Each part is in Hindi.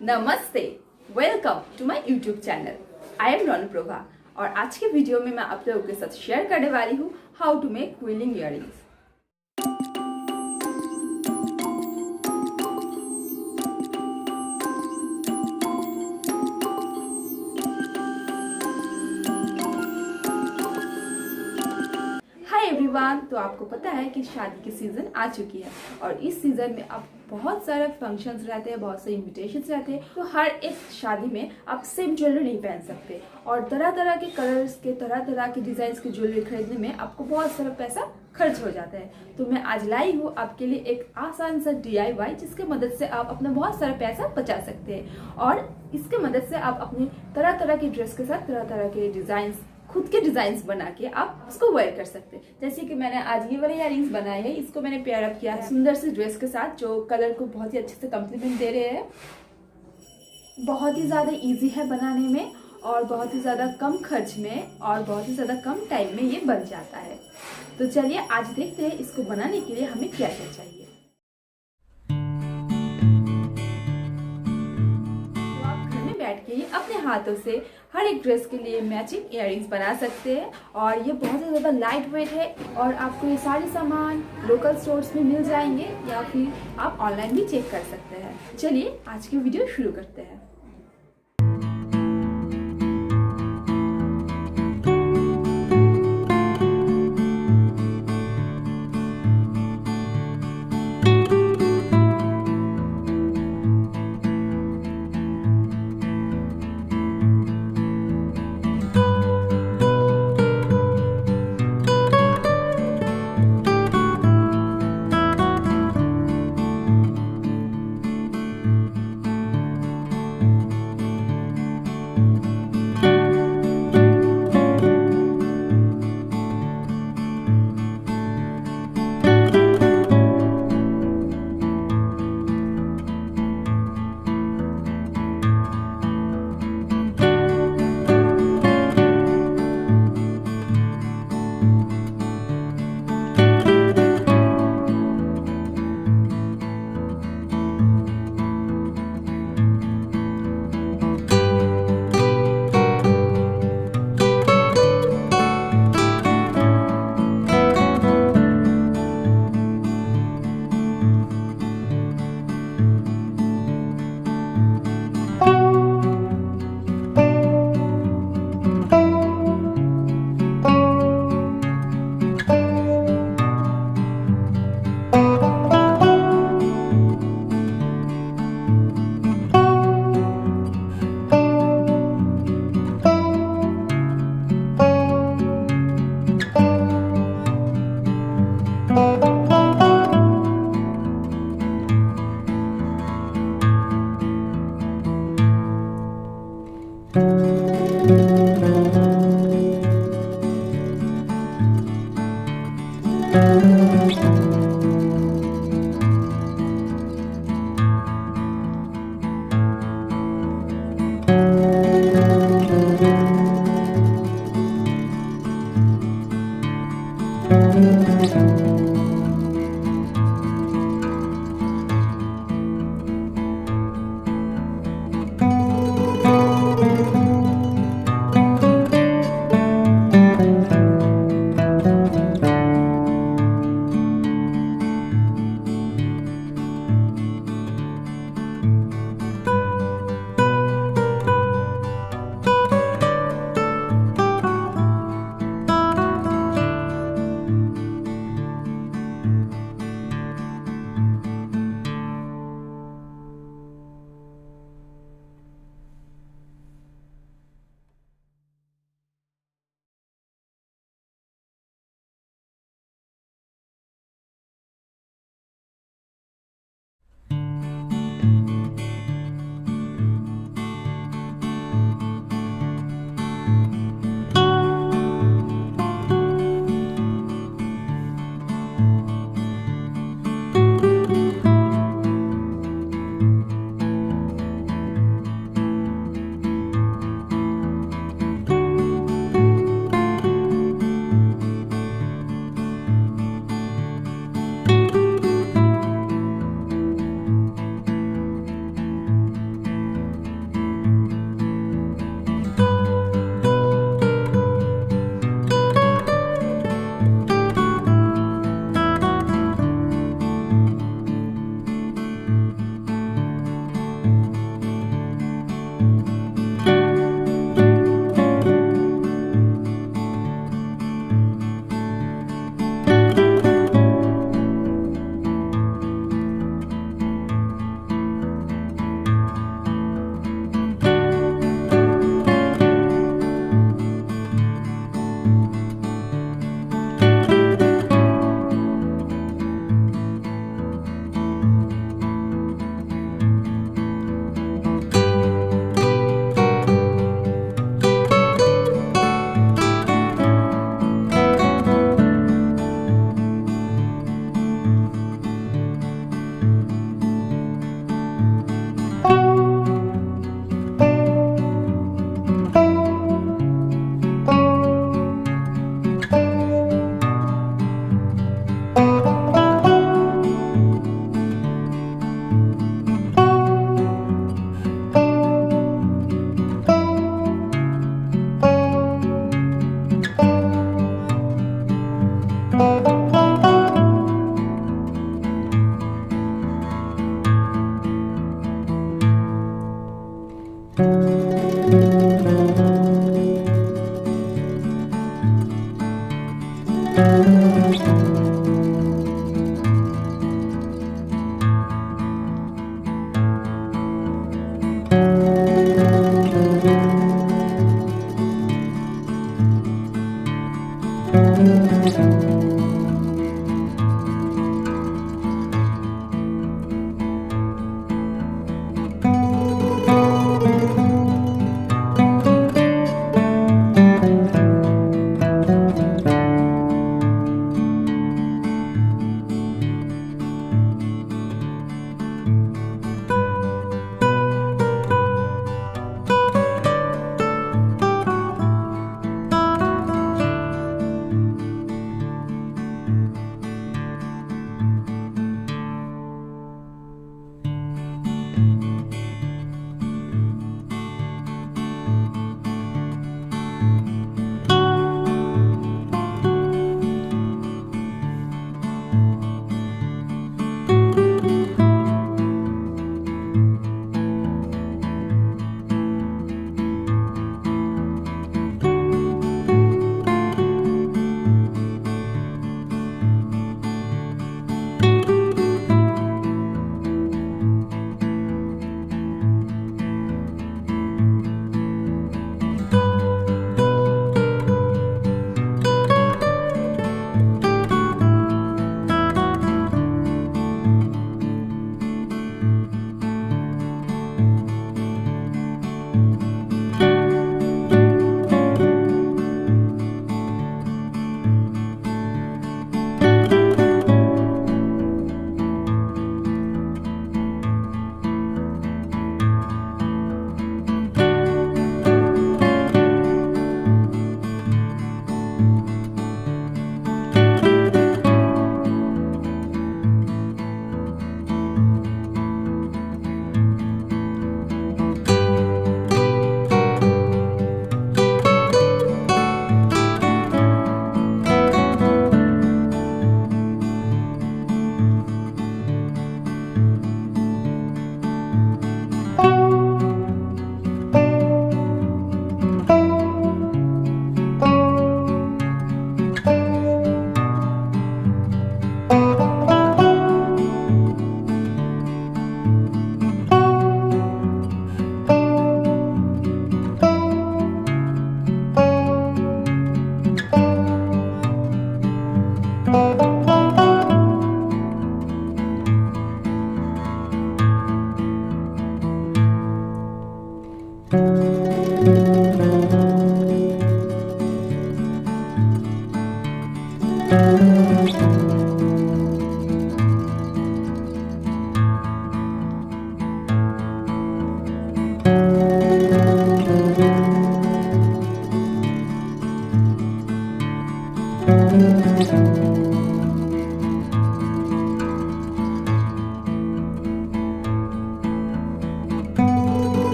नमस्ते, welcome to my YouTube channel. I am Ranprabha और आज के वीडियो में मैं आप लोगों के साथ शेयर करने वाली हूँ how to make quilling earrings. Hi everyone, तो आपको पता है कि शादी की सीज़न आ चुकी है और इस सीज़न में अब बहुत सारे फंक्शंस रहते हैं, बहुत से इनविटेशंस रहते हैं। तो हर एक शादी में आप सेम ज्वेलरी नहीं पहन सकते और तरह तरह के कलर्स के, तरह तरह के डिज़ाइंस की ज्वेलरी खरीदने में आपको बहुत सारा पैसा खर्च हो जाता है। तो मैं आज लाई हूँ आपके लिए एक आसान सा DIY, जिसके मदद से आप अपना बहुत सारा पैसा बचा सकते हैं और इसके मदद से आप अपनी तरह तरह की ड्रेस के साथ तरह तरह के डिज़ाइंस, खुद के डिजाइन बना के आप उसको वेयर कर सकते हैं। जैसे कि मैंने आज ये वाले इयररिंग्स बनाए हैं, इसको मैंने पेयर अप किया है सुंदर सी ड्रेस के साथ, जो कलर को बहुत ही अच्छे से कम्प्लीमेंट दे रहे हैं। बहुत ही ज़्यादा इजी है बनाने में और बहुत ही ज़्यादा कम खर्च में और बहुत ही ज़्यादा कम टाइम में ये बन जाता है। तो चलिए आज देखते हैं इसको बनाने के लिए हमें क्या क्या चाहिए। बैठ के अपने हाथों से हर एक ड्रेस के लिए मैचिंग इयररिंग्स बना सकते हैं और ये बहुत ही ज़्यादा लाइट वेट है और आपको ये सारे सामान लोकल स्टोर्स में मिल जाएंगे या फिर आप ऑनलाइन भी चेक कर सकते हैं। चलिए आज की वीडियो शुरू करते हैं।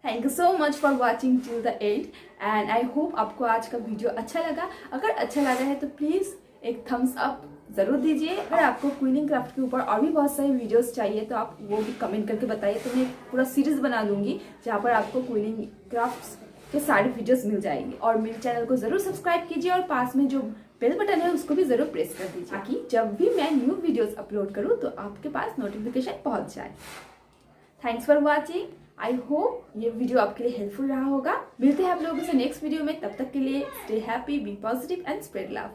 Thank you so much for watching till the end and I hope आपको आज का वीडियो अच्छा लगा। अगर अच्छा लगा है तो प्लीज़ एक थम्स अप ज़रूर दीजिए। अगर आपको क्विलिंग क्राफ्ट के ऊपर और भी बहुत सारे वीडियोस चाहिए तो आप वो भी कमेंट करके बताइए, तो मैं एक पूरा सीरीज़ बना दूंगी जहाँ पर आपको क्विलिंग क्राफ्ट्स के सारे वीडियोस मिल जाएंगे। और मेरे चैनल को ज़रूर सब्सक्राइब कीजिए और पास में जो बेल बटन है उसको भी ज़रूर प्रेस कर दीजिए ताकि जब भी मैं न्यू वीडियोस अपलोड करूँ तो आपके पास नोटिफिकेशन पहुँच जाए। Thanks for watching. I hope ये वीडियो आपके लिए हेल्पफुल रहा होगा। मिलते हैं आप लोगों से नेक्स्ट वीडियो में, तब तक के लिए stay happy, be positive and spread love.